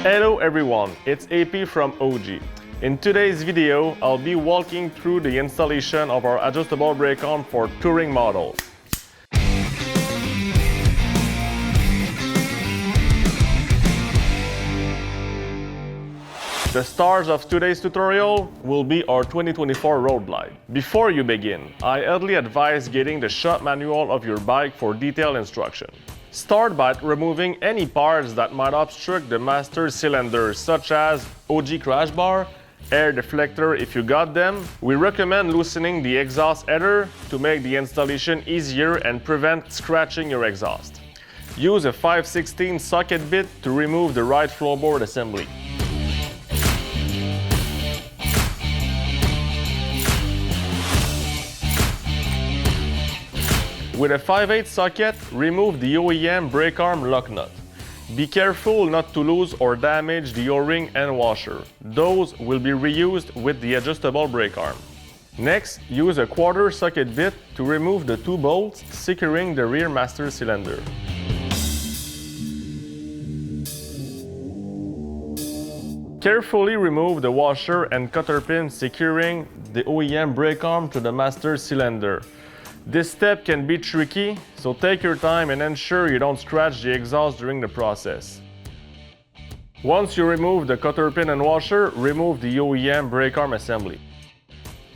Hello everyone, it's AP from OG. In today's video, I'll be walking through the installation of our adjustable brake arm for touring models. The stars of today's tutorial will be our 2024 Road Glide. Before you begin, I highly advise getting the shop manual of your bike for detailed instruction. Start by removing any parts that might obstruct the master cylinder, such as OG crash bar, air deflector if you got them. We recommend loosening the exhaust header to make the installation easier and prevent scratching your exhaust. Use a 5/16 socket bit to remove the right floorboard assembly. With a 5/8 socket, remove the OEM brake arm lock nut. Be careful not to lose or damage the O-ring and washer. Those will be reused with the adjustable brake arm. Next, use a 1/4 socket bit to remove the 2 bolts securing the rear master cylinder. Carefully remove the washer and cutter pin securing the OEM brake arm to the master cylinder. This step can be tricky, so take your time and ensure you don't scratch the exhaust during the process. Once you remove the cutter pin and washer, remove the OEM brake arm assembly.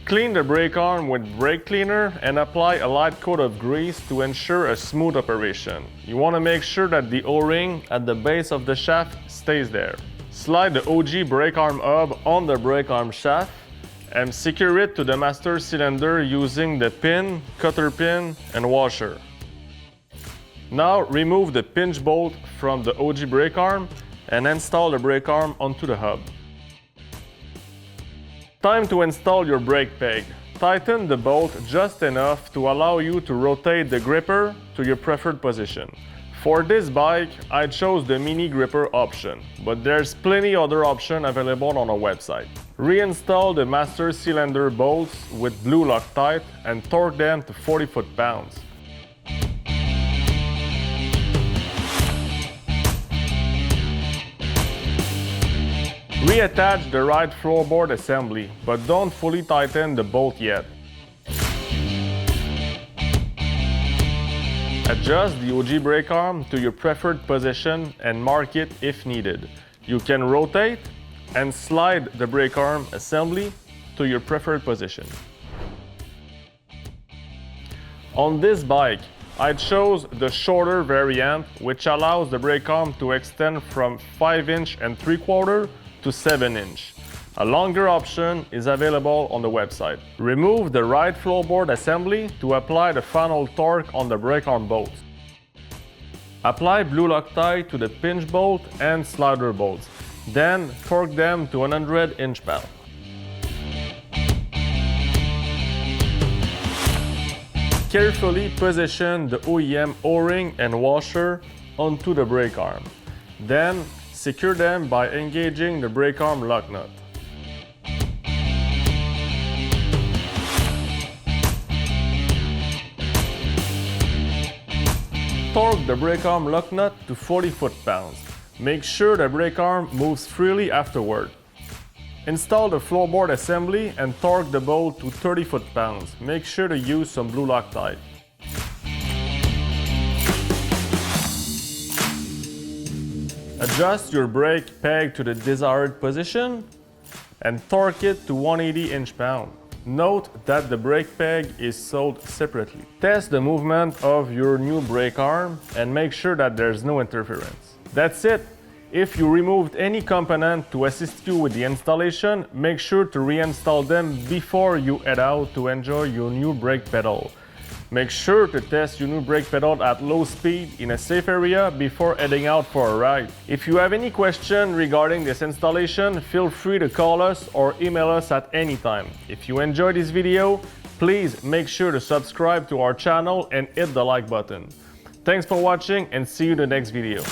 Clean the brake arm with brake cleaner and apply a light coat of grease to ensure a smooth operation. You want to make sure that the O-ring at the base of the shaft stays there. Slide the OG brake arm hub on the brake arm shaft and secure it to the master cylinder using the pin, cutter pin, and washer. Now remove the pinch bolt from the OG brake arm and install the brake arm onto the hub. Time to install your brake peg. Tighten the bolt just enough to allow you to rotate the gripper to your preferred position. For this bike, I chose the mini gripper option, but there's plenty other options available on our website. Reinstall the master cylinder bolts with blue Loctite and torque them to 40 foot-pounds. Reattach the right floorboard assembly, but don't fully tighten the bolt yet. Adjust the OG brake arm to your preferred position and mark it if needed. You can rotate and slide the brake arm assembly to your preferred position. On this bike, I chose the shorter variant, which allows the brake arm to extend from 5" and 3/4 to 7". A longer option is available on the website. Remove the right floorboard assembly to apply the final torque on the brake arm bolts. Apply blue Loctite to the pinch bolt and slider bolts. Then torque them to 100 inch-pound. Carefully position the OEM O-ring and washer onto the brake arm. Then secure them by engaging the brake arm lock nut. Torque the brake arm lock nut to 40 foot-pounds. Make sure the brake arm moves freely afterward. Install the floorboard assembly and torque the bolt to 30 foot-pounds. Make sure to use some blue Loctite. Adjust your brake peg to the desired position and torque it to 180 inch-pound. Note that the brake peg is sold separately. Test the movement of your new brake arm and make sure that there's no interference. That's it! If you removed any component to assist you with the installation, make sure to reinstall them before you head out to enjoy your new brake pedal. Make sure to test your new brake pedal at low speed in a safe area before heading out for a ride. If you have any question regarding this installation, feel free to call us or email us at any time. If you enjoyed this video, please make sure to subscribe to our channel and hit the like button. Thanks for watching and see you in the next video.